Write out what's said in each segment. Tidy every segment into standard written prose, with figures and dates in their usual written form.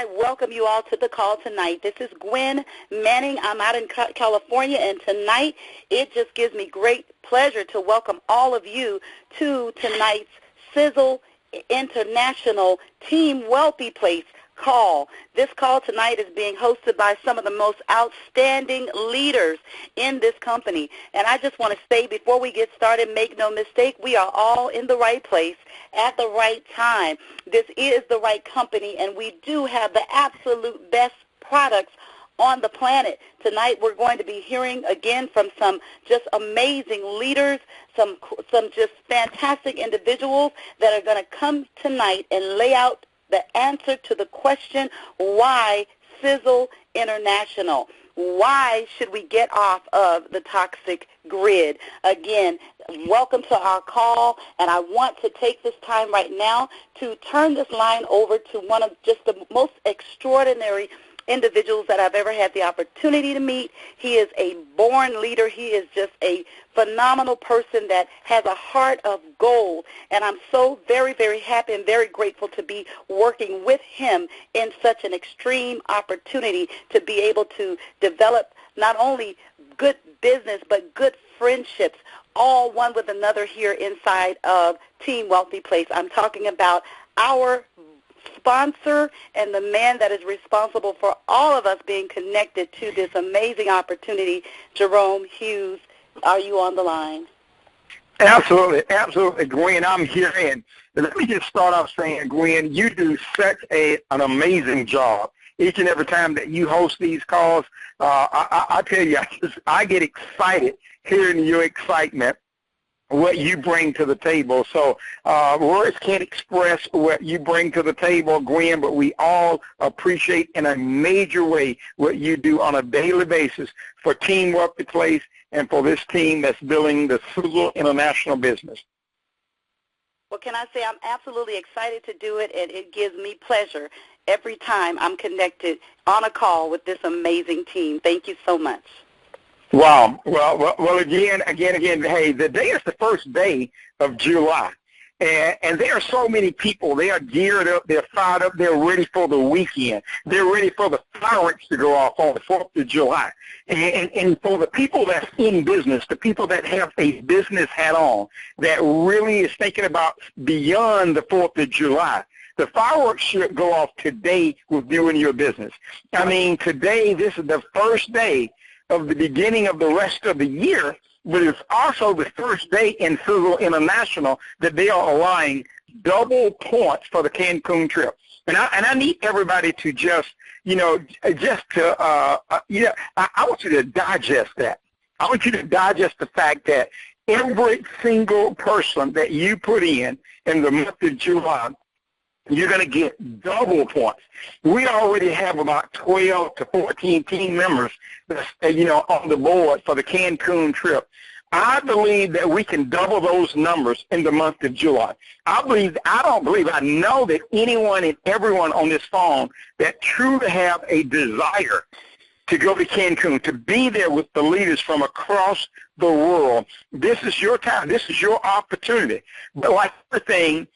I welcome you all to the call tonight. This is Gwen Manning. I'm out in California, and tonight it just gives me great pleasure to welcome all of you to tonight's Sizzle International Team Wealthy Place call. This call tonight is being hosted by some of the most outstanding leaders in this company. And I just want to say before we get started, make no mistake, we are all in the right place at the right time. This is the right company, and we do have the absolute best products on the planet. Tonight we're going to be hearing again from some just amazing leaders, some just fantastic individuals that are going to come tonight and lay out the answer to the question, why Sizzle International? Why should we get off of the toxic grid? Again, welcome to our call, and I want to take this time right now to turn this line over to one of just the most extraordinary individuals that I've ever had the opportunity to meet. He is a born leader. He is just a phenomenal person that has a heart of gold, and I'm so very, very happy and very grateful to be working with him in such an extreme opportunity to be able to develop not only good business but good friendships, all one with another here inside of Team Wealthy Place. I'm talking about our sponsor and the man that is responsible for all of us being connected to this amazing opportunity, Jerome Hughes. Are you on the line? Absolutely, absolutely, Gwen. I'm here, and let me just start off saying, Gwen, you do such an amazing job each and every time that you host these calls. I tell you, I get excited hearing your excitement, what you bring to the table. So words can't express what you bring to the table, Gwen, but we all appreciate in a major way what you do on a daily basis for Team Wealthy Place and for this team that's building the Sizzle International business. Well, can I say I'm absolutely excited to do it, and it gives me pleasure every time I'm connected on a call with this amazing team. Thank you so much. Wow. Well, again, hey, the day is the first day of July, and there are so many people. They are geared up, they're fired up, they're ready for the weekend. They're ready for the fireworks to go off on the 4th of July. And for the people that's in business, the people that have a business hat on, that really is thinking about beyond the 4th of July, the fireworks should go off today with you and your business. I mean, today, this is the first day of the beginning of the rest of the year, but it's also the first day in Sizzle International that they are allowing double points for the Cancun trip. And I need everybody to I want you to digest that. I want you to digest the fact that every single person that you put in the month of July, you're going to get double points. We already have about 12 to 14 team members that's, on the board for the Cancun trip. I believe that we can double those numbers in the month of July. I know that anyone and everyone on this phone that truly have a desire to go to Cancun, to be there with the leaders from across the world, this is your time. This is your opportunity. But like everything,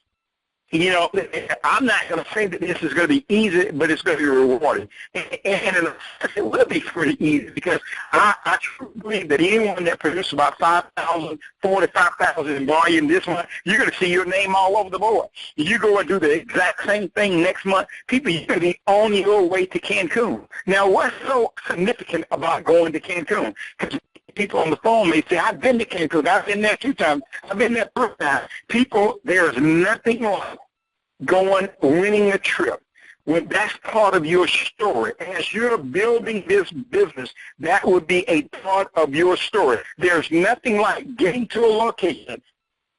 I'm not going to say that this is going to be easy, but it's going to be rewarding. And in a sense, it will be pretty easy because I truly believe that anyone that produces about 5,000, 45,000 in volume this month, you're going to see your name all over the board. You go and do the exact same thing next month, people, you're going to be on your way to Cancun. Now, what's so significant about going to Cancun? Because people on the phone may say, I've been to Cancun. I've been there 2 times. I've been there 3 times. People, there's nothing like winning a trip. When that's part of your story, as you're building this business, that would be a part of your story. There's nothing like getting to a location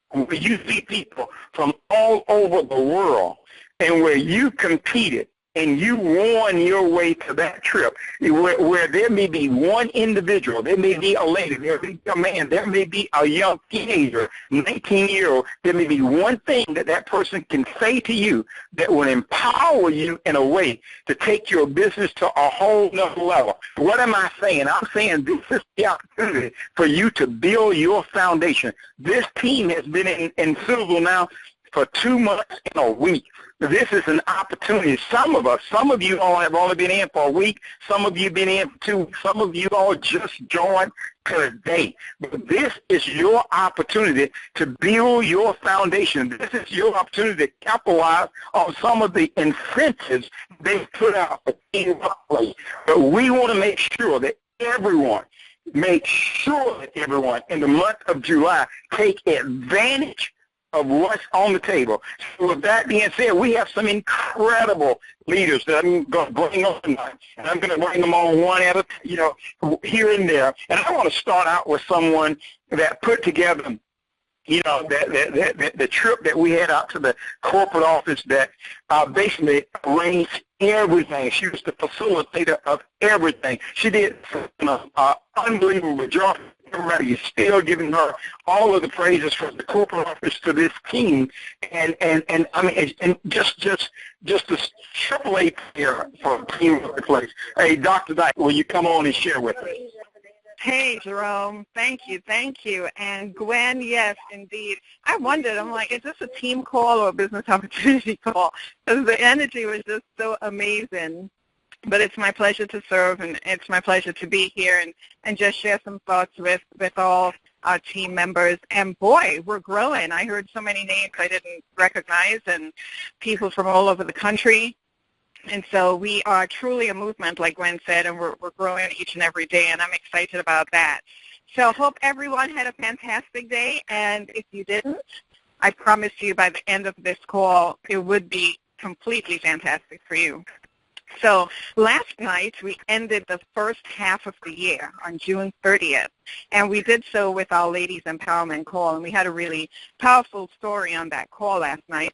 where you see people from all over the world and where you competed and you won your way to that trip, where there may be one individual, there may be a lady, there may be a man, there may be a young teenager, 19-year-old, there may be one thing that person can say to you that will empower you in a way to take your business to a whole nother level. What am I saying? I'm saying this is the opportunity for you to build your foundation. This team has been in Sizzle now for 2 months and a week. This is an opportunity. Some of you all have only been in for a week. Some of you been in for 2 weeks. Some of you all just joined today. But this is your opportunity to build your foundation. This is your opportunity to capitalize on some of the incentives they put out for Team Workplace. But we want to make sure that everyone in the month of July take advantage of what's on the table. So with that being said, we have some incredible leaders that I'm going to bring on tonight, and I'm going to bring them on one at a, here and there. And I want to start out with someone that put together, the trip that we had out to the corporate office that basically arranged everything. She was the facilitator of everything. She did an unbelievable job. Everybody is still giving her all of the praises from the corporate office to this team, and I mean, and just a triple A player for Team Workplace. Hey, Dr. Dyke, will you come on and share with us? Hey, Jerome. Thank you. And Gwen, yes, indeed. I wondered, I'm like, is this a team call or a business opportunity call? Because the energy was just so amazing. But it's my pleasure to serve, and it's my pleasure to be here and just share some thoughts with all our team members. And boy, we're growing. I heard so many names I didn't recognize, and people from all over the country. And so we are truly a movement, like Gwen said, and we're growing each and every day, and I'm excited about that. So hope everyone had a fantastic day, and if you didn't, I promise you by the end of this call, it would be completely fantastic for you. So last night, we ended the first half of the year on June 30th, and we did so with our Ladies Empowerment call, and we had a really powerful story on that call last night.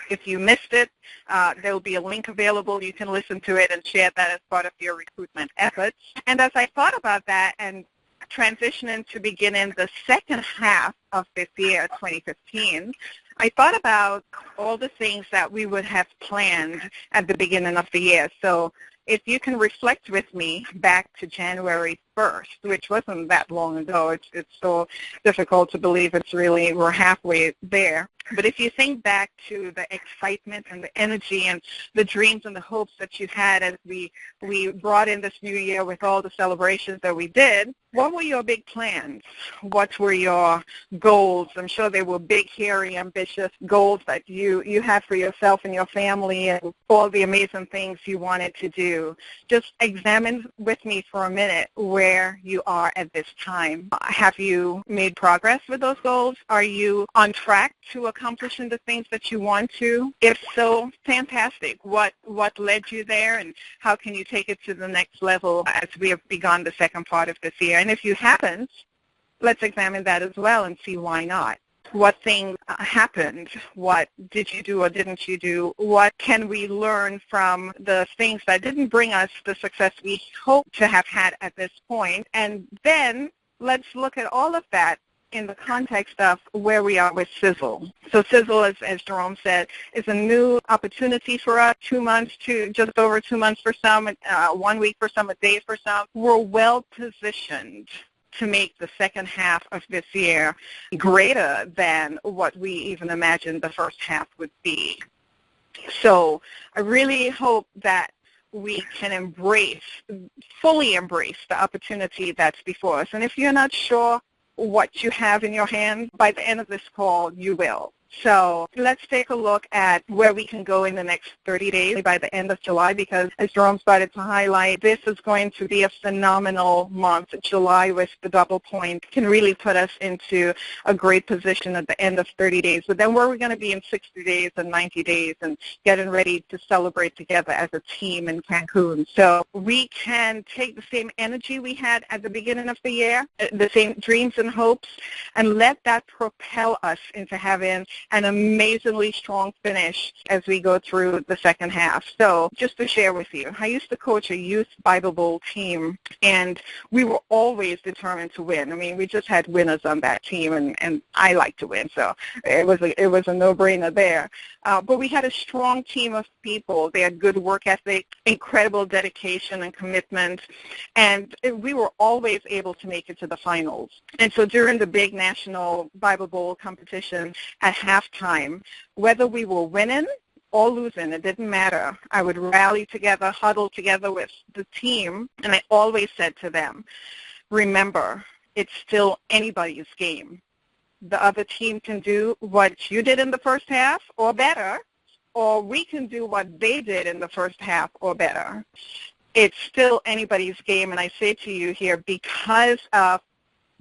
If you missed it, there will be a link available. You can listen to it and share that as part of your recruitment efforts. And as I thought about that and transitioning to beginning the second half of this year, 2015, I thought about all the things that we would have planned at the beginning of the year. So if you can reflect with me back to January 1st, which wasn't that long ago, it's so difficult to believe we're halfway there. But if you think back to the excitement and the energy and the dreams and the hopes that you had as we brought in this new year with all the celebrations that we did, what were your big plans? What were your goals? I'm sure they were big, hairy, ambitious goals that you had for yourself and your family and all the amazing things you wanted to do. Just examine with me for a minute where you are at this time. Have you made progress with those goals? Are you on track to accomplishing the things that you want to? If so, fantastic. What led you there, and how can you take it to the next level as we have begun the second part of this year? And if you haven't, let's examine that as well and see why not. What things happened? What did you do or didn't you do? What can we learn from the things that didn't bring us the success we hope to have had at this point? And then let's look at all of that in the context of where we are with Sizzle. So Sizzle, as Jerome said, is a new opportunity for us, 2 months to just over 2 months for some, 1 week for some, a day for some. We're well positioned to make the second half of this year greater than what we even imagined the first half would be. So I really hope that we can fully embrace the opportunity that's before us. And if you're not sure what you have in your hand, by the end of this call, you will. So let's take a look at where we can go in the next 30 days by the end of July, because as Jerome started to highlight, this is going to be a phenomenal month. July with the double point can really put us into a great position at the end of 30 days. But then where are we going to be in 60 days and 90 days and getting ready to celebrate together as a team in Cancun? So we can take the same energy we had at the beginning of the year, the same dreams and hopes, and let that propel us into having an amazingly strong finish as we go through the second half. So just to share with you, I used to coach a youth Bible Bowl team, and we were always determined to win. I mean, we just had winners on that team, and I like to win, so it was a no-brainer there. But we had a strong team of people. They had good work ethic, incredible dedication and commitment, and we were always able to make it to the finals. And so during the big national Bible Bowl competition at halftime, whether we were winning or losing, it didn't matter. I would rally together, huddle together with the team, and I always said to them, remember, it's still anybody's game. The other team can do what you did in the first half or better, or we can do what they did in the first half or better. It's still anybody's game, and I say to you here, because of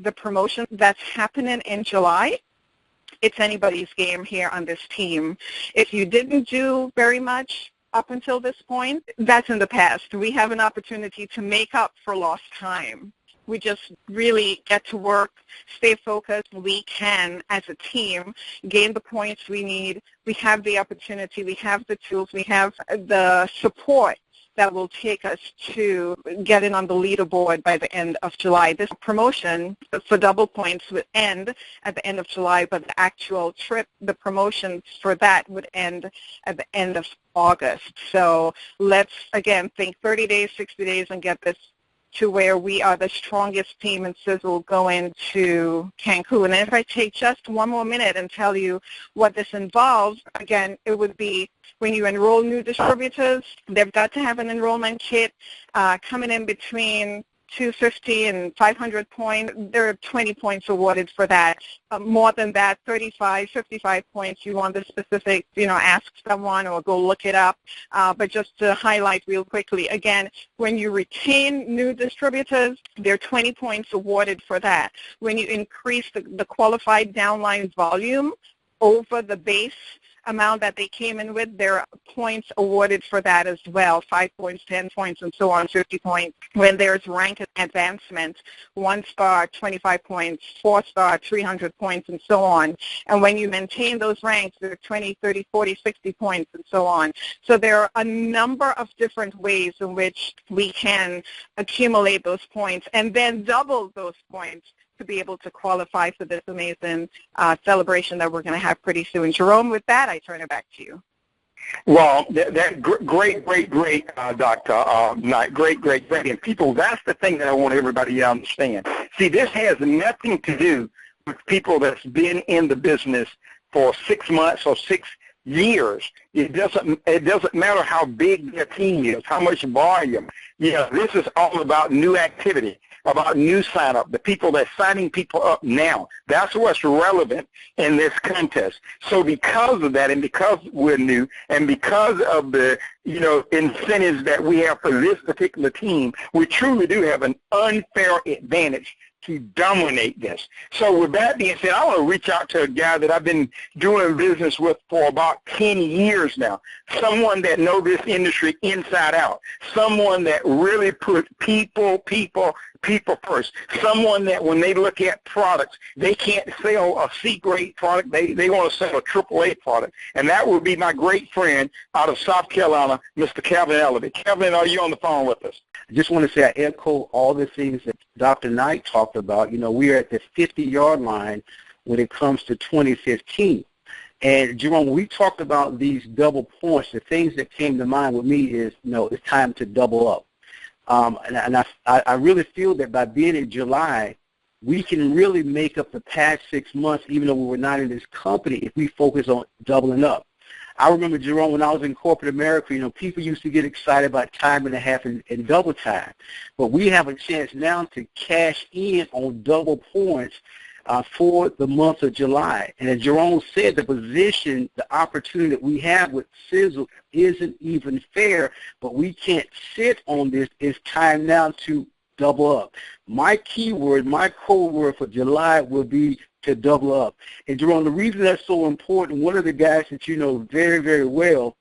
the promotion that's happening in July, it's anybody's game here on this team. If you didn't do very much up until this point, that's in the past. We have an opportunity to make up for lost time. We just really get to work, stay focused. We can, as a team, gain the points we need. We have the opportunity. We have the tools. We have the support that will take us to getting on the leaderboard by the end of July. This promotion for double points would end at the end of July, but the actual trip, the promotion for that would end at the end of August. So let's, again, think 30 days, 60 days, and get this to where we are the strongest team in Sizzle going to Cancun. And if I take just one more minute and tell you what this involves, again, it would be when you enroll new distributors, they've got to have an enrollment kit coming in between 250 and 500 points. There are 20 points awarded for that. More than that, 35, 55 points. You want the specific, ask someone or go look it up. But just to highlight real quickly, again, when you retain new distributors, there are 20 points awarded for that. When you increase the qualified downline volume over the base amount that they came in with, there are points awarded for that as well, 5 points, 10 points, and so on, 50 points. When there's rank advancement, 1 star, 25 points, 4 star, 300 points, and so on. And when you maintain those ranks, there are 20, 30, 40, 60 points, and so on. So there are a number of different ways in which we can accumulate those points and then double those points to be able to qualify for this amazing celebration that we're going to have pretty soon. Jerome, with that, I turn it back to you. Well, great, Dr. Knight. Great. And people, that's the thing that I want everybody to understand. See, this has nothing to do with people that's been in the business for 6 months or 6 years. It doesn't matter how big their team is, how much volume. This is all about new activity, about new sign-up, the people that's signing people up now. That's what's relevant in this contest. So because of that, and because we're new, and because of the incentives that we have for this particular team, we truly do have an unfair advantage to dominate this. So with that being said, I want to reach out to a guy that I've been doing business with for about 10 years now, someone that knows this industry inside out, someone that really put people first, someone that when they look at products, they can't sell a C-grade product, they want to sell a AAA product, and that would be my great friend out of South Carolina, Mr. Kevin Ellerby. Kevin, are you on the phone with us? I just want to say I echo all the things that Dr. Knight talked about. We are at the 50-yard line when it comes to 2015. And, Jerome, when we talked about these double points, the things that came to mind with me is, it's time to double up. And I really feel that by being in July, we can really make up the past 6 months, even though we were not in this company, if we focus on doubling up. I remember, Jerome, when I was in corporate America, people used to get excited about time and a half and double time. But we have a chance now to cash in on double points for the month of July. And as Jerome said, the position, the opportunity that we have with Sizzle isn't even fair, but we can't sit on this. It's time now to double up. My keyword, my code word for July will be to double up. And Jerome, the reason that's so important, one of the guys that you know very, very well,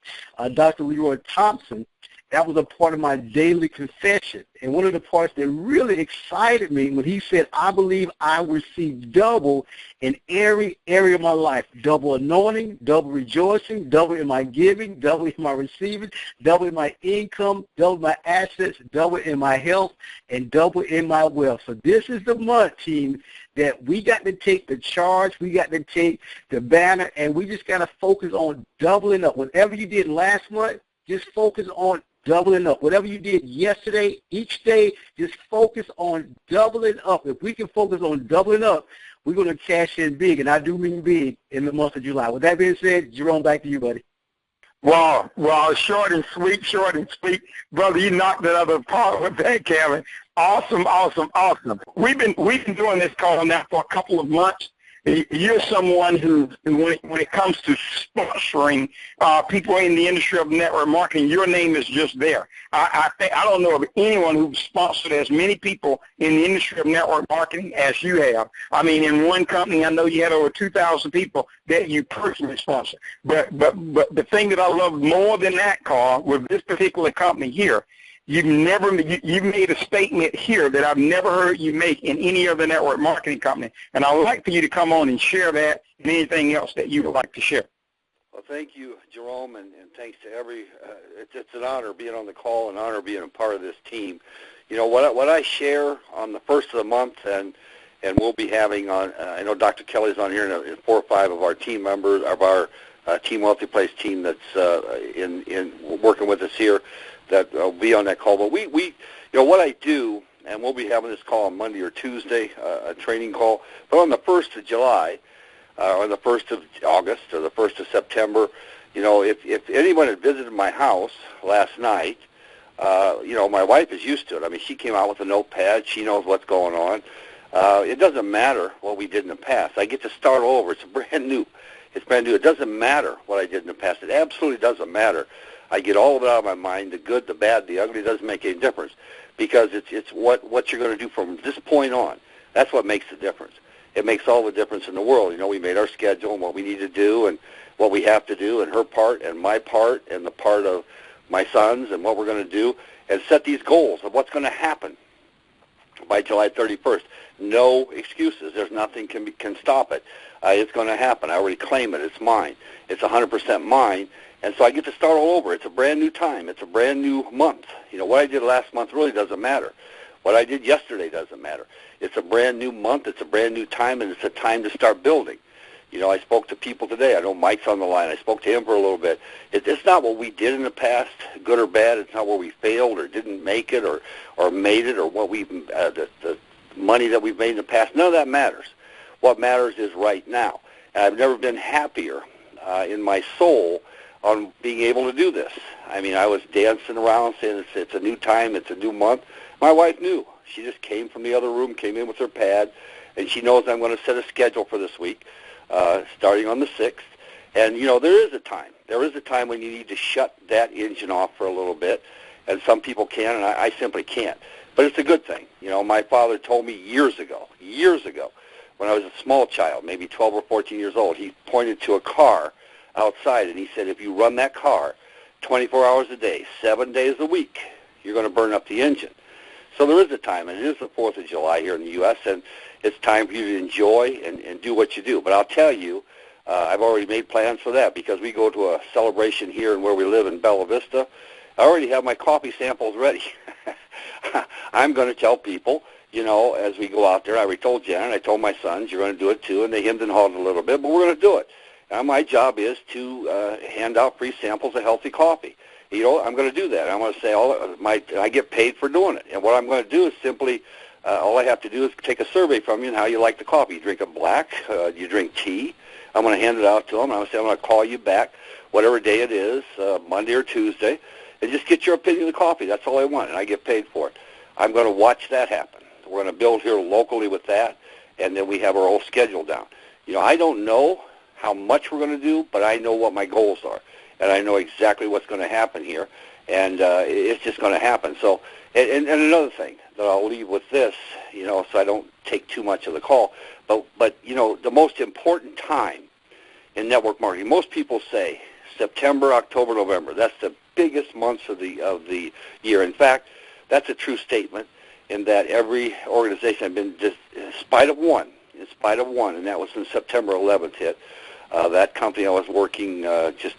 Dr. Leroy Thompson, that was a part of my daily confession. And one of the parts that really excited me when he said, I believe I will see double in every area of my life. Double anointing, double rejoicing, double in my giving, double in my receiving, double in my income, double in my assets, double in my health, and double in my wealth. So this is the month, team, that we got to take the charge, we got to take the banner, and we just got to focus on doubling up. Whatever you did last month, just focus on doubling up. Whatever you did yesterday, each day, just focus on doubling up. If we can focus on doubling up, we're going to cash in big, and I do mean big, in the month of July. With that being said, Jerome, back to you, buddy. Well, short and sweet. Brother, you knocked it out of the park with that, Kevin. Awesome. We've been doing this call now for a couple of months. You're someone who when it comes to sponsoring people in the industry of network marketing, your name is just there. I don't know of anyone who's sponsored as many people in the industry of network marketing as you have. I mean, in one company, I know you had over 2,000 people that you personally sponsored. But the thing that I love more than that, Carl, with this particular company here, you made a statement here that I've never heard you make in any other network marketing company, and I would like for you to come on and share that and anything else that you would like to share. Well, thank you, Jerome, and thanks to it's an honor being on the call, an honor being a part of this team. You know, what I share on the first of the month, and we'll be having on, I know Dr. Kelly's on here, and 4 or 5 of our team members, of our Team Wealthy Place team that's in working with us here, that will be on that call. But we you know, what I do, and we'll be having this call on Monday or Tuesday, a training call, but on the 1st of July, or the 1st of August, or the 1st of September, you know, if anyone had visited my house last night, you know, my wife is used to it. I mean, she came out with a notepad. She knows what's going on. It doesn't matter what we did in the past. I get to start over. It's brand new. It's brand new. It doesn't matter what I did in the past. It absolutely doesn't matter. I get all of it out of my mind, the good, the bad, the ugly. It doesn't make any difference, because it's what you're going to do from this point on. That's what makes the difference. It makes all the difference in the world. You know, we made our schedule and what we need to do and what we have to do, and her part and my part and the part of my sons and what we're going to do, and set these goals of what's going to happen by July 31st. No excuses. There's nothing can stop it. It's going to happen. I already claim it. It's mine. It's 100% mine. And so I get to start all over. It's a brand new time. It's a brand new month. You know, what I did last month really doesn't matter. What I did yesterday doesn't matter. It's a brand new month. It's a brand new time, and it's a time to start building. You know, I spoke to people today. I know Mike's on the line. I spoke to him for a little bit. It's not what we did in the past, good or bad. It's not where we failed or didn't make it or made it, or what the money that we've made in the past. None of that matters. What matters is right now. And I've never been happier in my soul on being able to do this. I mean, I was dancing around saying it's a new time, it's a new month. My wife knew. She just came from the other room, came in with her pad, and she knows I'm going to set a schedule for this week, starting on the 6th. And, you know, there is a time. There is a time when you need to shut that engine off for a little bit, and some people can, and I simply can't. But it's a good thing. You know, my father told me years ago, when I was a small child, maybe 12 or 14 years old, he pointed to a car outside, and he said, if you run that car 24 hours a day, 7 days a week, you're going to burn up the engine. So there is a time, and it is the 4th of July here in the U.S., and it's time for you to enjoy and do what you do. But I'll tell you, I've already made plans for that, because we go to a celebration here and where we live in Bella Vista. I already have my coffee samples ready. I'm going to tell people, you know, as we go out there. I already told Janet, I told my sons, you're going to do it too, and they hemmed and hawed a little bit, but we're going to do it. My job is to hand out free samples of healthy coffee. You know, I'm going to do that. I'm going to say I get paid for doing it. And what I'm going to do is simply, all I have to do is take a survey from you on how you like the coffee. You drink it black? You drink tea? I'm going to hand it out to them. I'm going to say I'm going to call you back, whatever day it is, Monday or Tuesday, and just get your opinion of the coffee. That's all I want, and I get paid for it. I'm going to watch that happen. We're going to build here locally with that, and then we have our whole schedule down. You know, I don't know how much we're going to do, but I know what my goals are, and I know exactly what's going to happen here, and it's just going to happen. So, and another thing that I'll leave with this, you know, so I don't take too much of the call, but you know, the most important time in network marketing, most people say September, October, November. That's the biggest months of the year. In fact, that's a true statement, in that every organization, I've been just in spite of one, and that was when September 11th hit. That company I was working, just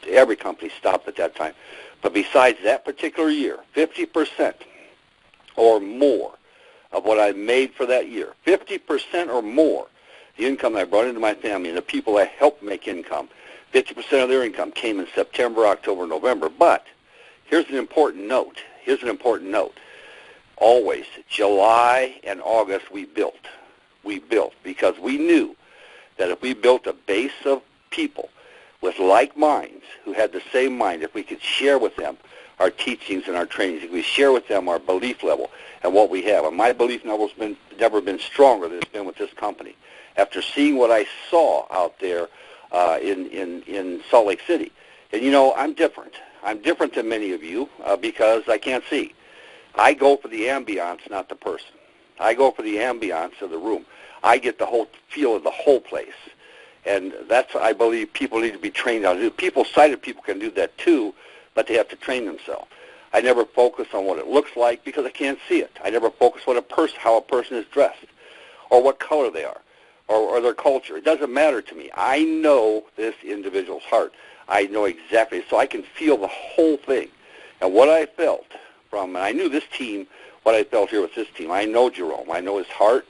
every company stopped at that time. But besides that particular year, 50% or more of what I made for that year, 50% or more, the income I brought into my family and the people I helped make income, 50% of their income came in September, October, November. But here's an important note. Here's an important note. Always, July and August, we built. We built because we knew that if we built a base of people with like minds, who had the same mind, if we could share with them our teachings and our trainings, if we share with them our belief level and what we have. And my belief level's never been stronger than it's been with this company. After seeing what I saw out there in Salt Lake City. And, you know, I'm different. I'm different than many of you because I can't see. I go for the ambiance, not the person. I go for the ambiance of the room. I get the whole feel of the whole place. And that's what I believe people need to be trained on to do. People, sighted people can do that too, but they have to train themselves. I never focus on what it looks like because I can't see it. I never focus on how a person is dressed or what color they are or their culture. It doesn't matter to me. I know this individual's heart. I know exactly, so I can feel the whole thing. And what I felt from, and I knew this team, what I felt here with this team. I know Jerome. I know his heart.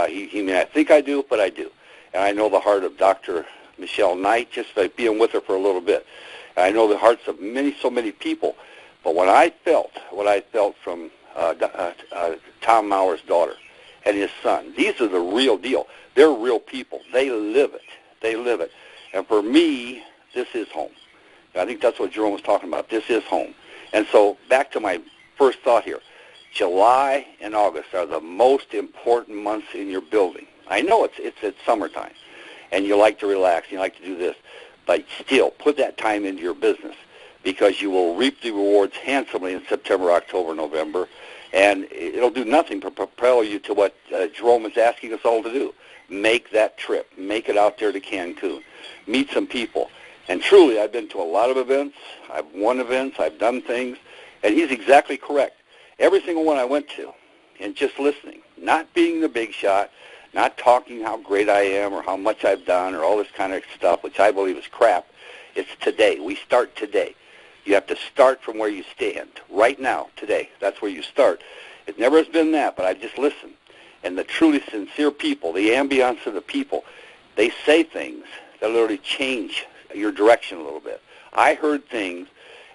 He may not think I do, but I do. And I know the heart of Dr. Michelle Knight, just by being with her for a little bit. And I know the hearts of so many people. But when I felt what I felt from Tom Maurer's daughter and his son, these are the real deal. They're real people. They live it. They live it. And for me, this is home. I think that's what Jerome was talking about. This is home. And so back to my first thought here. July and August are the most important months in your building. I know it's summertime, and you like to relax, and you like to do this, but still put that time into your business because you will reap the rewards handsomely in September, October, November, and it'll do nothing but propel you to what Jerome is asking us all to do. Make that trip. Make it out there to Cancun. Meet some people. And truly, I've been to a lot of events. I've won events. I've done things. And he's exactly correct. Every single one I went to, and just listening, not being the big shot, not talking how great I am or how much I've done or all this kind of stuff, which I believe is crap. It's today. We start today. You have to start from where you stand. Right now, today. That's where you start. It never has been that, but I just listen. And the truly sincere people, the ambiance of the people, they say things that literally change your direction a little bit. I heard things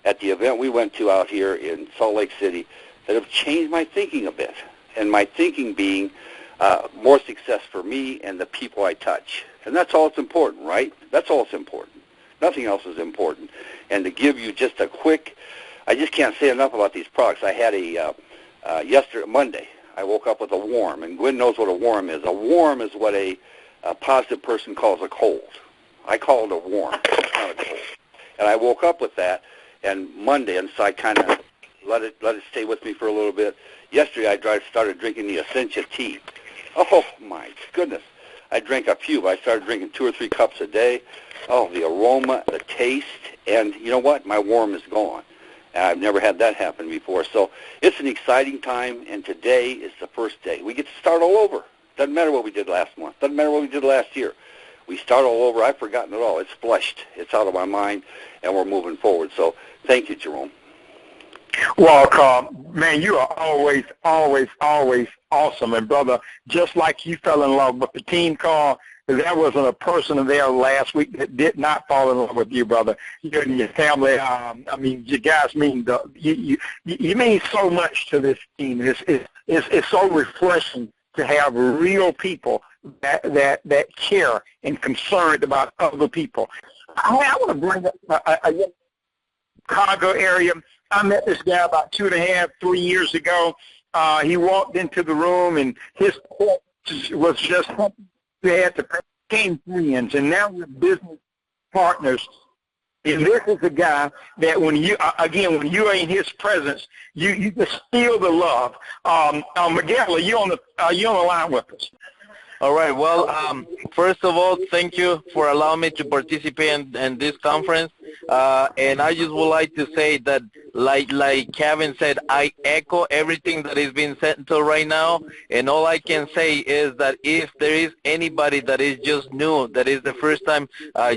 at the event we went to out here in Salt Lake City that have changed my thinking a bit, and my thinking being more success for me and the people I touch. And that's all that's important, right? That's all that's important. Nothing else is important. And to give you just a quick, I just can't say enough about these products. I had Monday, I woke up with a warm, and Gwen knows what a warm is. A warm is what a positive person calls a cold. I call it a warm, not a cold. And I woke up with that, and Monday, and so I kind of let it stay with me for a little bit. Yesterday, I started drinking the Essentia tea. Oh, my goodness. I drank a few, but I started drinking 2 or 3 cups a day. Oh, the aroma, the taste, and you know what? My warm is gone. And I've never had that happen before. So it's an exciting time, and today is the first day. We get to start all over. Doesn't matter what we did last month. Doesn't matter what we did last year. We start all over. I've forgotten it all. It's flushed. It's out of my mind, and we're moving forward. So thank you, Jerome. Well, Carl, man, you are always, always, always awesome. And, brother, just like you fell in love with the team, Carl, there wasn't a person there last week that did not fall in love with you, brother. You and your family. I mean, you guys mean you mean so much to this team. It's so refreshing to have real people that care and concerned about other people. I want to bring up a Chicago area. I met this guy about 2.5, 3 years ago. He walked into the room, and his quote was just something we had to became friends, and now we're business partners. And this is a guy that when you are in his presence, you just feel the love. Miguel, are you on the line with us? All right. Well, first of all, thank you for allowing me to participate in this conference. And I just would like to say that, like Kevin said, I echo everything that is being said until right now. And all I can say is that if there is anybody that is just new, that is the first time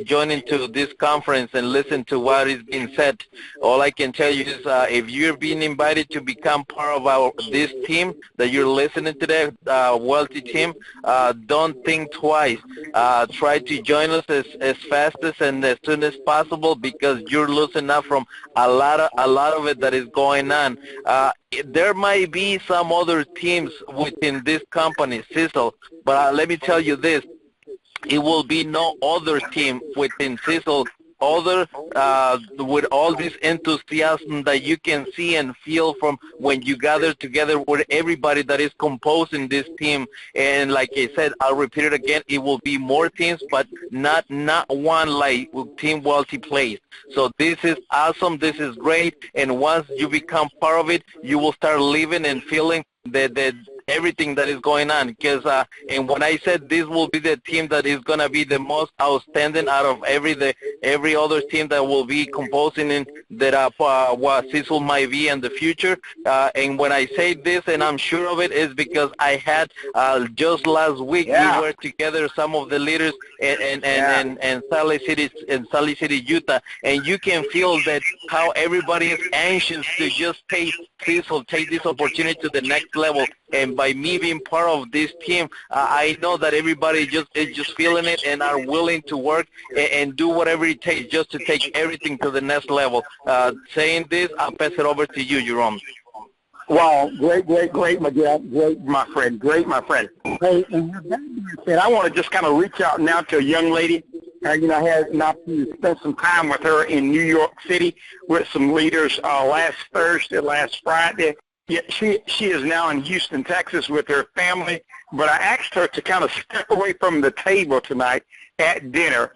joining to this conference and listen to what is being said, all I can tell you is if you're being invited to become part of this team that you're listening to, the Wealthy team, don't think twice. Try to join us as fast and as soon as possible, because you're losing out from a lot of it that is going on. There might be some other teams within this company, Cecil, but let me tell you this. It will be no other team within Cecil other with all this enthusiasm that you can see and feel from when you gather together with everybody that is composing this team. And like I said, I'll repeat it again, it will be more teams, but not one like Team Wealthy plays. So this is awesome, this is great, and once you become part of it, you will start living and feeling that everything that is going on. Because and when I said this will be the team that is going to be the most outstanding out of every other team that will be composing in that what Cecil might be in the future. And when I say this, and I'm sure of it, is because I had just last week we were together, some of the leaders in Salt Lake City, Utah, and you can feel that how everybody is anxious to just take Cecil, take this opportunity to the next level. And by me being part of this team, I know that everybody is just feeling it and are willing to work and do whatever it takes just to take everything to the next level. Saying this, I'll pass it over to you, Jerome. Wow, great, Miguel. Great, my friend. Hey, and with that being said, I want to just kind of reach out now to a young lady. I had an opportunity to spend some time with her in New York City with some leaders last Friday. Yeah, she is now in Houston, Texas with her family, but I asked her to kind of step away from the table tonight at dinner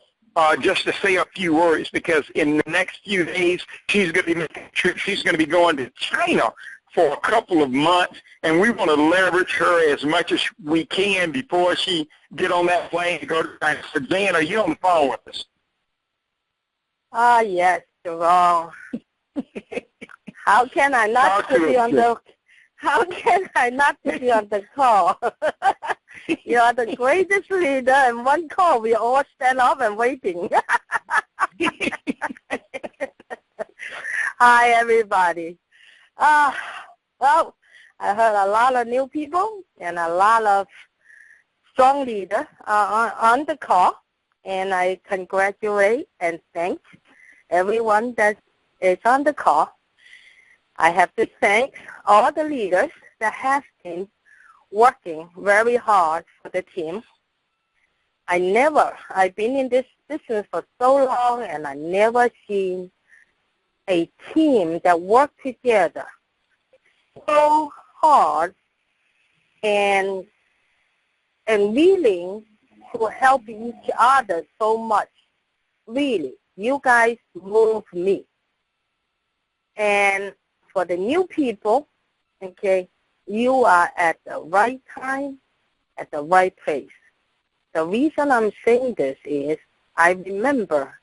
just to say a few words, because in the next few days she's going to be making a trip. She's going to be going to China for a couple of months, and we want to leverage her as much as we can before she get on that plane to go to China. So, Jan, are you on the phone with us? Yes, Jerome. How can I not put you on the call? You are the greatest leader, and one call we all stand up and waiting. Hi, everybody. Well, I heard a lot of new people and a lot of strong leaders on the call, and I congratulate and thank everyone that is on the call. I have to thank all the leaders that have been working very hard for the team. I've been in this business for so long, and I never seen a team that worked together so hard and willing to help each other so much. Really, you guys move me. And for the new people, okay, you are at the right time, at the right place. The reason I'm saying this is I remember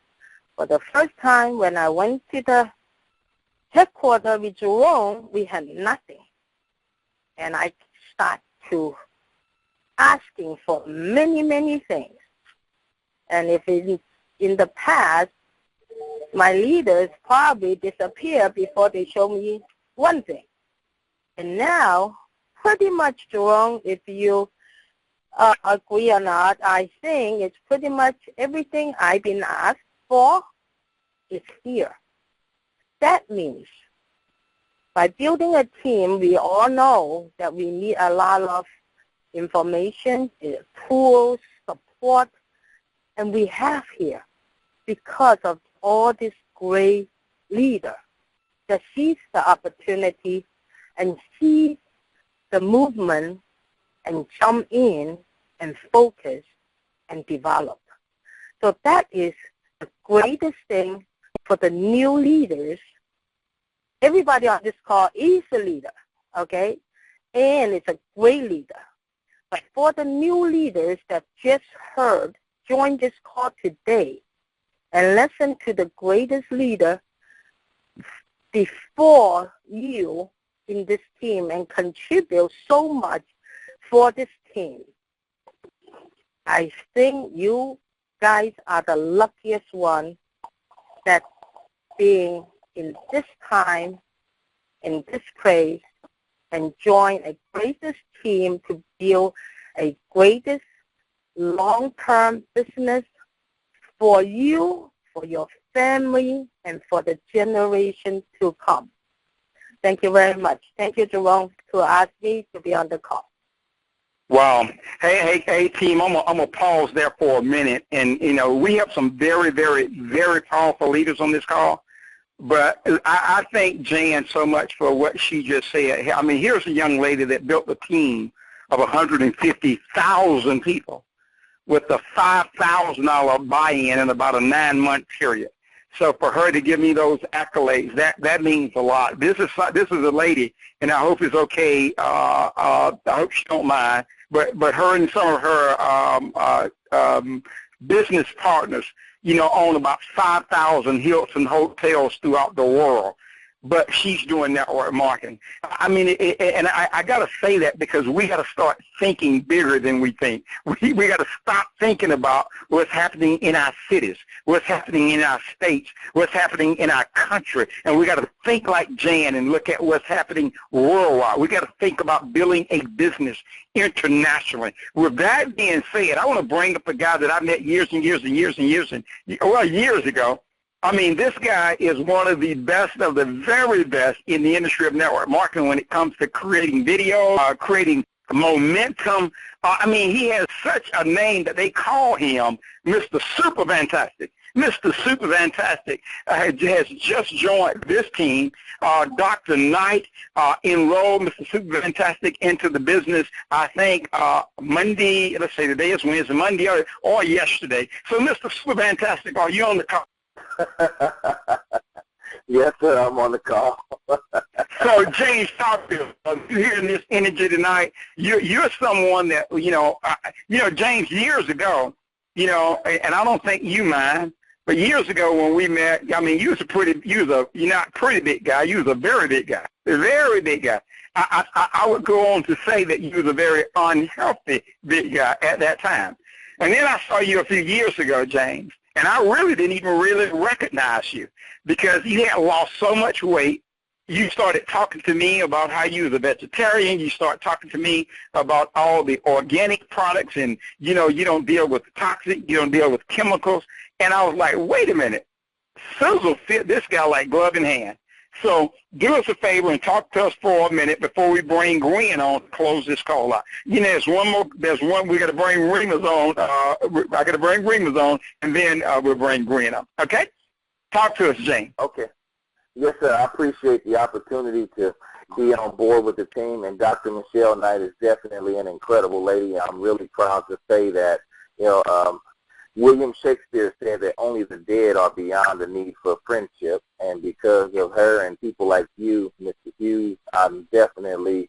for the first time when I went to the headquarters with Jerome, we had nothing. And I started to asking for many, many things. And if in the past, my leaders probably disappear before they show me one thing. And now, pretty much, Jerome, if you agree or not, I think it's pretty much everything I've been asked for is here. That means by building a team, we all know that we need a lot of information, tools, support, and we have here because of all this great leader that sees the opportunity and sees the movement and jump in and focus and develop. So that is the greatest thing for the new leaders. Everybody on this call is a leader, okay? And it's a great leader. But for the new leaders that just joined this call today and listen to the greatest leader before you in this team and contribute so much for this team, I think you guys are the luckiest one that being in this time, in this place, and join a greatest team to build a greatest long-term business for you, for your family, and for the generation to come. Thank you very much. Thank you, Jerome, to ask me to be on the call. Wow. Hey, team, I'm gonna pause there for a minute. And, we have some very, very, very powerful leaders on this call. But I thank Jan so much for what she just said. I mean, here's a young lady that built a team of 150,000 people with a $5,000 buy-in in about a 9-month period. So for her to give me those accolades, that means a lot. This is a lady, and I hope it's okay. I hope she don't mind. But her and some of her business partners, own about 5,000 Hilton hotels throughout the world. But she's doing network marketing. I mean, and I got to say that because we got to start thinking bigger than we think. We got to stop thinking about what's happening in our cities, what's happening in our states, what's happening in our country, and we got to think like Jan and look at what's happening worldwide. We got to think about building a business internationally. With that being said, I want to bring up a guy that I met years ago. I mean, this guy is one of the best of the very best in the industry of network marketing when it comes to creating video, creating momentum. I mean, he has such a name that they call him Mr. Super Fantastic. Mr. Super Fantastic has just joined this team. Dr. Knight enrolled Mr. Super Fantastic into the business, I think, Monday, let's say today is Wednesday, Monday or yesterday. So, Mr. Super Fantastic, are you on the call? Yes, sir, I'm on the call. So, James, talk to you. Hearing this energy tonight, you're someone that, James, years ago, and I don't think you mind, but years ago when we met, I mean, you're not pretty big guy, you was a very big guy, a very big guy. I would go on to say that you was a very unhealthy big guy at that time. And then I saw you a few years ago, James, and I really didn't even really recognize you because you had lost so much weight. You started talking to me about how you was a vegetarian. You started talking to me about all the organic products and, you don't deal with toxic, you don't deal with chemicals. And I was like, wait a minute, Sizzle fit this guy like glove in hand. So do us a favor and talk to us for a minute before we bring Gwen on to close this call out. There's one we got to bring Remus on. I got to bring Remus on, and then we'll bring Gwen on. Okay? Talk to us, Jane. Okay. Yes, sir. I appreciate the opportunity to be on board with the team, and Dr. Michelle Knight is definitely an incredible lady. I'm really proud to say that, William Shakespeare said that only the dead are beyond the need for friendship, and because of her and people like you, Mr. Hughes, I'm definitely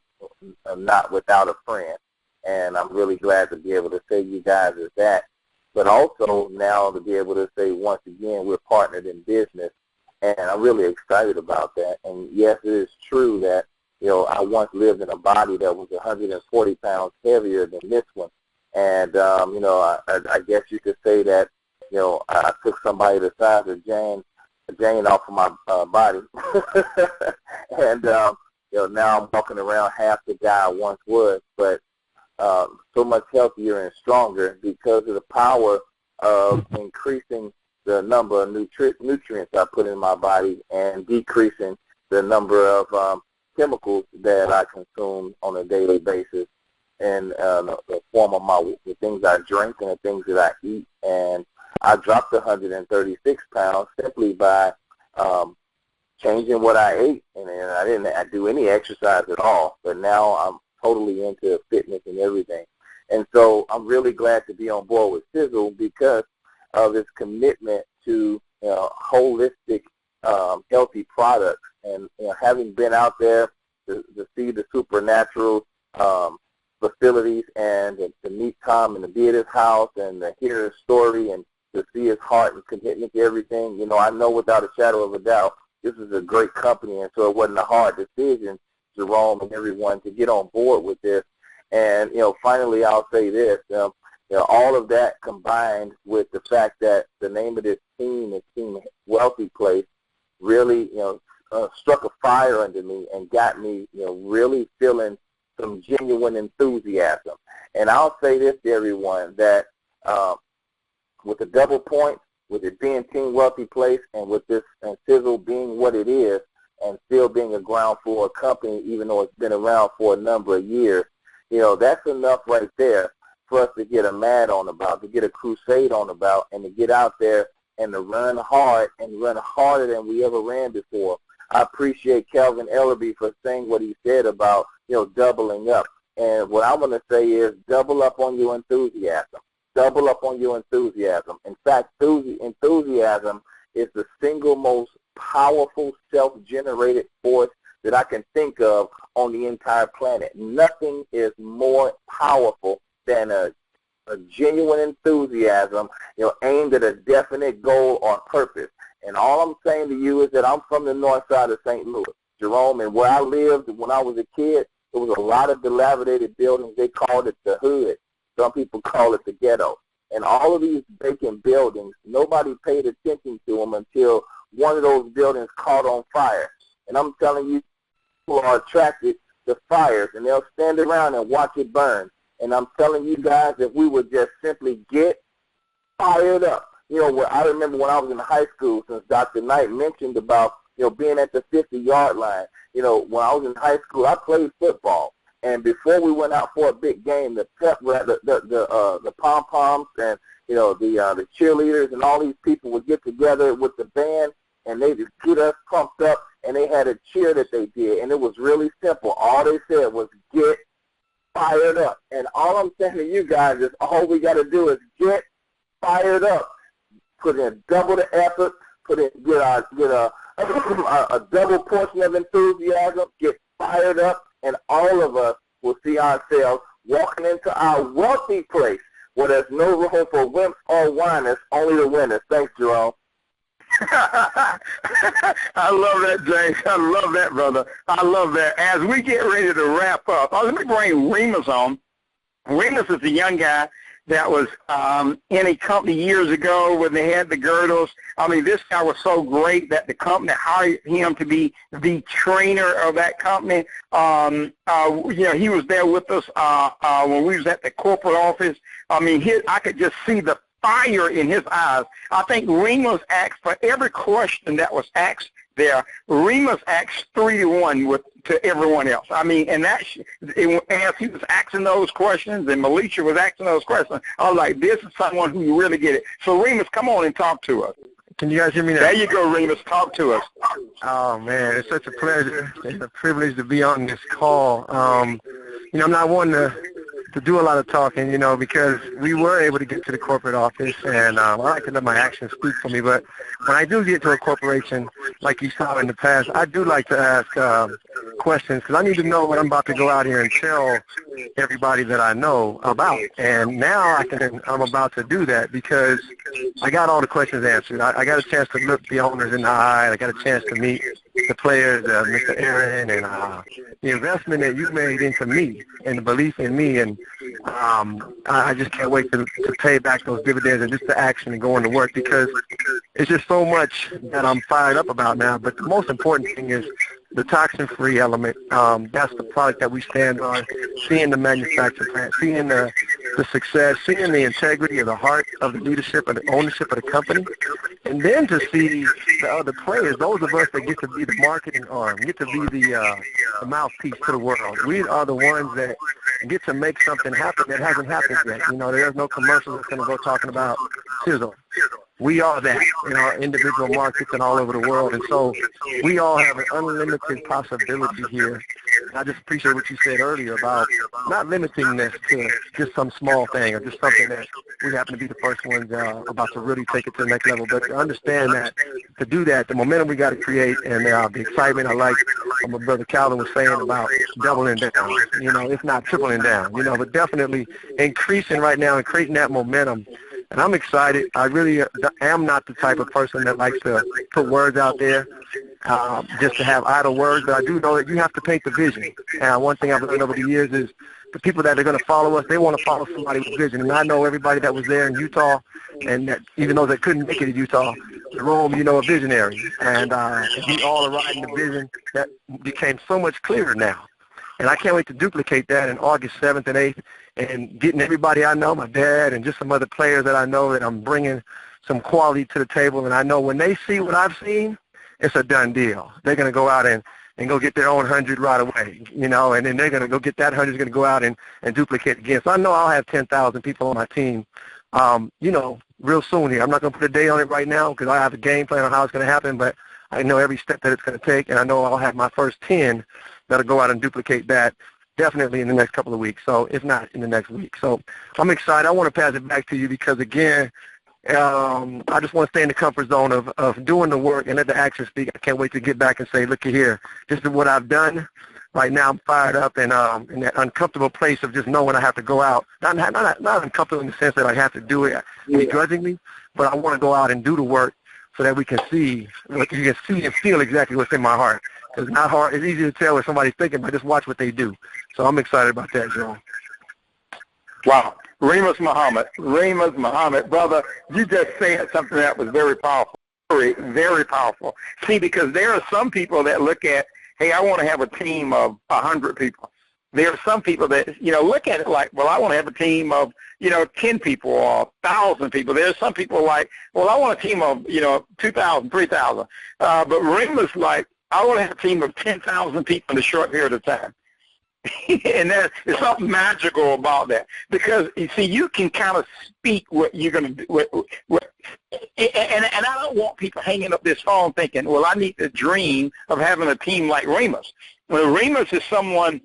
not without a friend, and I'm really glad to be able to say you guys is that, but also now to be able to say once again we're partnered in business, and I'm really excited about that. And yes, it is true that, I once lived in a body that was 140 pounds heavier than this one. And, I guess you could say that, I took somebody the size of Jane off of my body. And, now I'm walking around half the guy I once was, but so much healthier and stronger because of the power of increasing the number of nutrients I put in my body and decreasing the number of chemicals that I consume on a daily basis. And the form of the things I drink and the things that I eat. And I dropped 136 pounds simply by changing what I ate. And I didn't do any exercise at all. But now I'm totally into fitness and everything. And so I'm really glad to be on board with Sizzle because of its commitment to holistic, healthy products. And having been out there to see the supernatural facilities and to meet Tom and to be at his house and to hear his story and to see his heart and commitment to everything, I know without a shadow of a doubt this is a great company, and so it wasn't a hard decision, Jerome and everyone, to get on board with this. And, finally I'll say this, all of that combined with the fact that the name of this team is Team Wealthy Place really, struck a fire under me and got me, really feeling some genuine enthusiasm. And I'll say this to everyone, that with the double point, with it being Team Wealthy Place, and with this and Sizzle being what it is, and still being a ground floor company, even though it's been around for a number of years, that's enough right there for us to get a mad on about, to get a crusade on about, and to get out there and to run hard and run harder than we ever ran before. I appreciate Calvin Ellerby for saying what he said about, doubling up. And what I'm going to say is double up on your enthusiasm. Double up on your enthusiasm. In fact, enthusiasm is the single most powerful self-generated force that I can think of on the entire planet. Nothing is more powerful than a genuine enthusiasm, aimed at a definite goal or purpose. And all I'm saying to you is that I'm from the north side of St. Louis, Jerome, and where I lived when I was a kid, there was a lot of dilapidated buildings. They called it the hood. Some people call it the ghetto. And all of these vacant buildings, nobody paid attention to them until one of those buildings caught on fire. And I'm telling you, people are attracted to fires, and they'll stand around and watch it burn. And I'm telling you guys, if we would just simply get fired up. I remember when I was in high school, since Dr. Knight mentioned about, being at the 50-yard line. When I was in high school, I played football. And before we went out for a big game, the pom-poms and, the cheerleaders and all these people would get together with the band, and they just get us pumped up, and they had a cheer that they did. And it was really simple. All they said was, get fired up. And all I'm saying to you guys is all we got to do is get fired up. Put in double the effort, get a double portion of enthusiasm, get fired up, and all of us will see ourselves walking into our wealthy place where there's no room for wimps or whiners, only the winners. Thanks, Jerome. I love that, James. I love that, brother. I love that. As we get ready to wrap up, let me bring Remus on. Remus is a young guy that was in a company years ago when they had the girdles. I mean, this guy was so great that the company hired him to be the trainer of that company. He was there with us when we was at the corporate office. I mean, I could just see the fire in his eyes. I think Remus asked for every question that was asked there. Remus asked 3-1 to everyone else. I mean, and as he was asking those questions and Militia was asking those questions, I was like, this is someone who really get it. So, Remus, come on and talk to us. Can you guys hear me now? There you go, Remus. Talk to us. Oh, man, it's such a pleasure. It's a privilege to be on this call. I'm not one to do a lot of talking, because we were able to get to the corporate office, and I like to let my actions speak for me. But when I do get to a corporation, like you saw in the past, I do like to ask questions because I need to know what I'm about to go out here and tell everybody that I know about. And now I'm about to do that because I got all the questions answered. I got a chance to look the owners in the eye. I got a chance to meet the players, Mr. Aaron, and the investment that you made into me and the belief in me. And I just can't wait to pay back those dividends and just to action and going to work because it's just so much that I'm fired up about now. But the most important thing is the toxin-free element. That's the product that we stand on, seeing the manufacturing plant, seeing the success, seeing the integrity of the heart of the leadership and the ownership of the company, and then to see the other players, those of us that get to be the marketing arm, get to be the mouthpiece to the world. We are the ones that get to make something happen that hasn't happened yet. There's no commercial that's going to go talking about Sizzle. We are that in our individual markets and all over the world. And so we all have an unlimited possibility here. And I just appreciate what you said earlier about not limiting this to just some small thing or just something that we happen to be the first ones about to really take it to the next level. But to understand that, to do that, the momentum we got to create and the excitement I like what my brother Calvin was saying about doubling down, if not tripling down, but definitely increasing right now and creating that momentum. And I'm excited. I really am not the type of person that likes to put words out there just to have idle words, but I do know that you have to paint the vision. And one thing I've learned over the years is the people that are going to follow us, they want to follow somebody with vision. And I know everybody that was there in Utah, and that even those that couldn't make it in Utah, Jerome, a visionary. And we all are riding the vision that became so much clearer now. And I can't wait to duplicate that in August 7th and 8th and getting everybody I know, my dad and just some other players that I know, that I'm bringing some quality to the table. And I know when they see what I've seen, it's a done deal. They're going to go out and go get their own 100 right away, you know, and then they're going to go get that 100, going to go out and duplicate again. So I know I'll have 10,000 people on my team, you know, real soon here. I'm not going to put a date on it right now because I have a game plan on how it's going to happen, but I know every step that it's going to take, and I know I'll have my first 10 that'll go out and duplicate that definitely in the next couple of weeks, so if not in the next week. So I'm excited. I want to pass it back to you because, again, I just want to stay in the comfort zone of doing the work and let the action speak. I can't wait to get back and say, look here, this is what I've done. Right now I'm fired up and in that uncomfortable place of just knowing I have to go out. Not uncomfortable in the sense that I have to do it begrudgingly, but I want to go out and do the work so that we can see, you can see and feel exactly what's in my heart. Because it's not hard. It's easy to tell what somebody's thinking, but just watch what they do. So I'm excited about that, Joe. Wow. Remus Muhammad, brother, you just said something that was very powerful, very, very powerful. See, because there are some people that look at, hey, I want to have a team of 100 people. There are some people that, you know, look at it like, well, I want to have a team of, you know, 10 people or 1,000 people. There are some people like, well, I want a team of, you know, 2,000, 3,000. But Remus like, I want to have a team of 10,000 people in a short period of time. And there's something magical about that because, you see, you can kind of speak what you're going to do. And I don't want people hanging up this phone thinking, well, I need to dream of having a team like Remus. Well, Remus is someone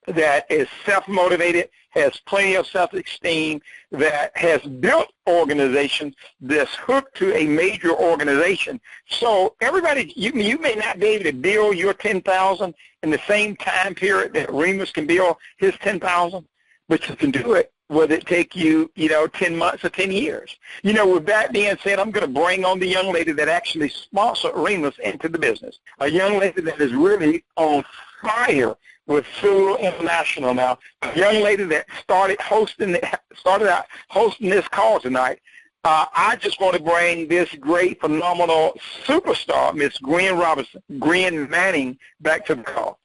that is self-motivated, has plenty of self-esteem, that has built organizations that's hooked to a major organization. So everybody, you may not be able to build your 10,000 in the same time period that Remus can build his 10,000, but you can do it whether it take you, 10 months or 10 years. With that being said, I'm going to bring on the young lady that actually sponsored Remus into the business, a young lady that is really on fire with Sulu International now, a young lady that started out hosting this call tonight. I just want to bring this great, phenomenal superstar, Miss Gwen Manning, back to the call.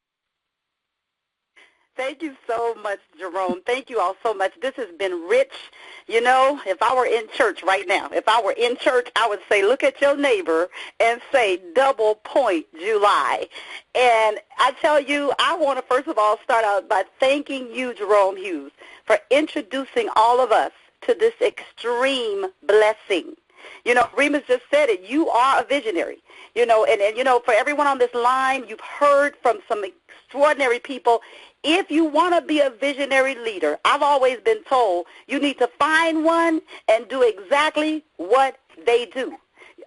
Thank you so much, Jerome. Thank you all so much. This has been rich. If I were in church right now, I would say, look at your neighbor and say, double point July. And I tell you, I want to first of all start out by thanking you, Jerome Hughes, for introducing all of us to this extreme blessing. Remus just said it. You are a visionary. And for everyone on this line, you've heard from some extraordinary people. If you want to be a visionary leader, I've always been told you need to find one and do exactly what they do.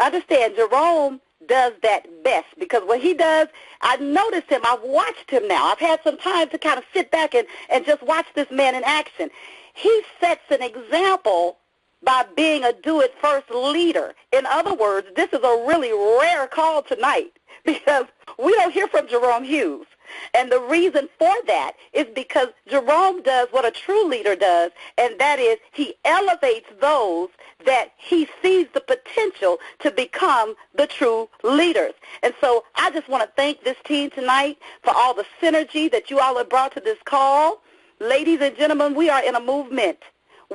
Understand, Jerome does that best because what he does, I've noticed him. I've watched him now. I've had some time to kind of sit back and just watch this man in action. He sets an example by being a do-it-first leader. In other words, this is a really rare call tonight because we don't hear from Jerome Hughes. And the reason for that is because Jerome does what a true leader does, and that is he elevates those that he sees the potential to become the true leaders. And so I just want to thank this team tonight for all the synergy that you all have brought to this call. Ladies and gentlemen, we are in a movement.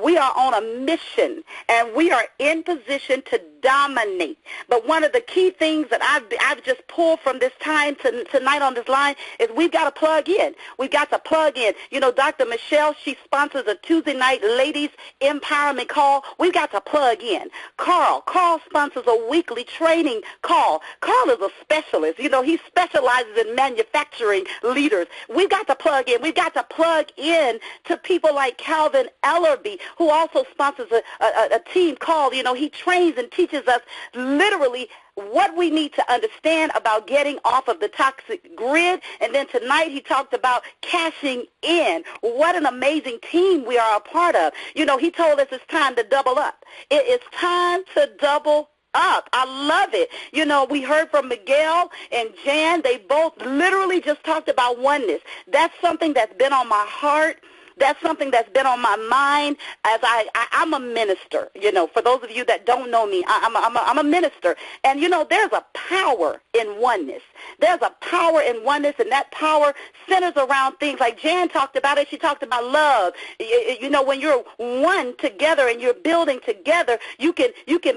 We are on a mission, and we are in position to dominate. But one of the key things that I've just pulled from this time tonight on this line is we've got to plug in. We've got to plug in. Dr. Michelle, she sponsors a Tuesday night ladies empowerment call. We've got to plug in. Carl sponsors a weekly training call. Carl is a specialist. He specializes in manufacturing leaders. We've got to plug in. We've got to plug in to people like Calvin Ellerby, who also sponsors a team called, he trains and teaches us literally what we need to understand about getting off of the toxic grid. And then tonight he talked about cashing in. What an amazing team we are a part of. He told us it's time to double up. It is time to double up. I love it. We heard from Miguel and Jan. They both literally just talked about oneness. That's something that's been on my heart. That's something that's been on my mind as I'm a minister. For those of you that don't know me, I'm a minister. And, there's a power in oneness. There's a power in oneness, and that power centers around things like Jan talked about it. She talked about love. You know, when you're one together and you're building together, you can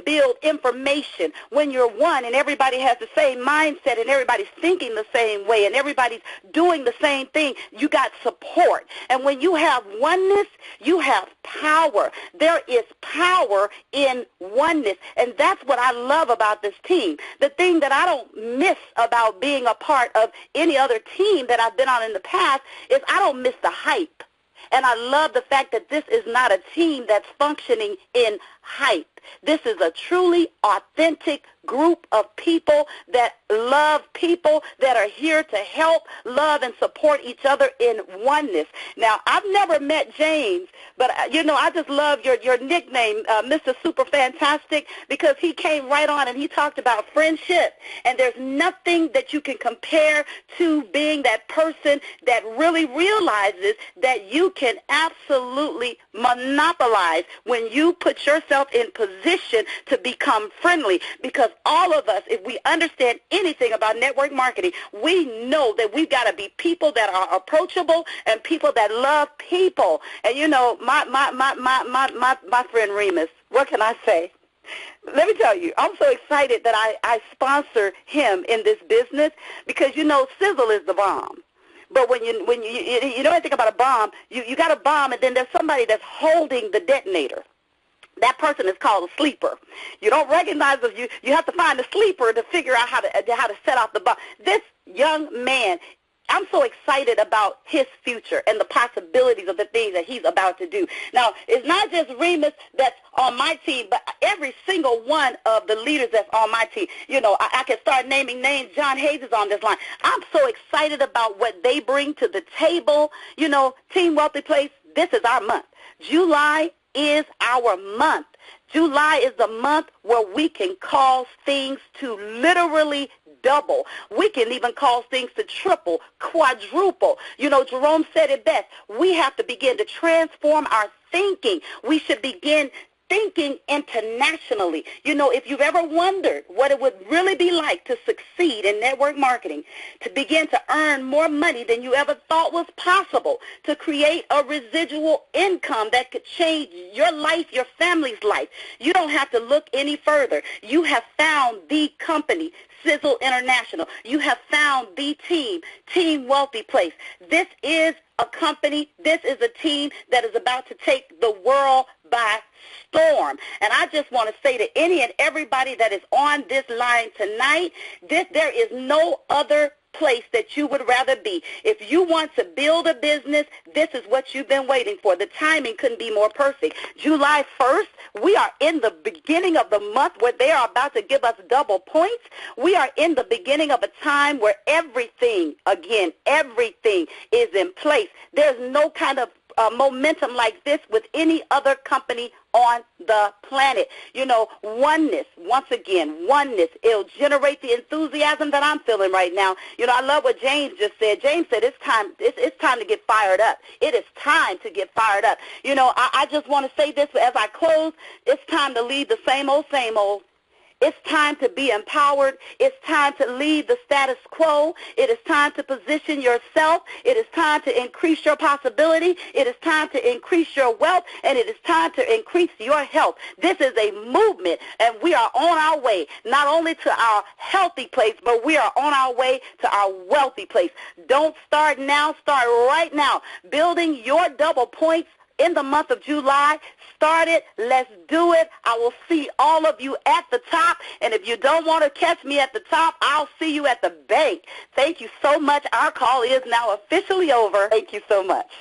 build information. When you're one and everybody has the same mindset and everybody's thinking the same way and everybody's doing the same thing, you got support. And when you have oneness, you have power. There is power in oneness, and that's what I love about this team. The thing that I don't miss about being a part of any other team that I've been on in the past is I don't miss the hype. And I love the fact that this is not a team that's functioning in hype. This is a truly authentic group of people that love people, that are here to help, love, and support each other in oneness. Now, I've never met James, but, you know, I just love your nickname, Mr. Super Fantastic, because he came right on and he talked about friendship. And there's nothing that you can compare to being that person that really realizes that you can absolutely monopolize when you put yourself in position to become friendly, because all of us, if we understand anything about network marketing, we know that we've got to be people that are approachable and people that love people. And you know, my friend Remus, what can I say? Let me tell you, I'm so excited that I sponsor him in this business, because you know, sizzle is the bomb. But when you know anything about a bomb, you got a bomb, and then there's somebody that's holding the detonator. That person is called a sleeper. You don't recognize them. You have to find the sleeper to figure out how to set off the bomb. This young man, I'm so excited about his future and the possibilities of the things that he's about to do. Now, it's not just Remus that's on my team, but every single one of the leaders that's on my team. You know, I can start naming names. John Hayes is on this line. I'm so excited about what they bring to the table. You know, Team Wealthy Place, this is our month. July is our month. July is the month where we can cause things to literally double. We can even cause things to triple, quadruple. You know, Jerome said it best. We have to begin to transform our thinking. We should begin thinking internationally. You know, if you've ever wondered what it would really be like to succeed in network marketing, to begin to earn more money than you ever thought was possible, to create a residual income that could change your life, your family's life, you don't have to look any further. You have found the company, Sizzle International. You have found the team, Team Wealthy Place. This is a company, this is a team that is about to take the world by storm. And I just want to say to any and everybody that is on this line tonight, there is no other place that you would rather be. If you want to build a business, this is what you've been waiting for. The timing couldn't be more perfect. July 1st, we are in the beginning of the month where they are about to give us double points. We are in the beginning of a time where everything, again, everything is in place. There's no kind of momentum like this with any other company on the planet. You know, oneness, once again, oneness, it'll generate the enthusiasm that I'm feeling right now. You know, I love what James just said. James said it's time to get fired up. It is time to get fired up. You know, I just want to say this as I close. It's time to leave the same old, same old. It's time to be empowered. It's time to leave the status quo. It is time to position yourself. It is time to increase your possibility. It is time to increase your wealth, and it is time to increase your health. This is a movement, and we are on our way, not only to our healthy place, but we are on our way to our wealthy place. Don't start now. Start right now. Building your double points in the month of July. Start it. Let's do it. I will see all of you at the top. And if you don't want to catch me at the top, I'll see you at the bank. Thank you so much. Our call is now officially over. Thank you so much.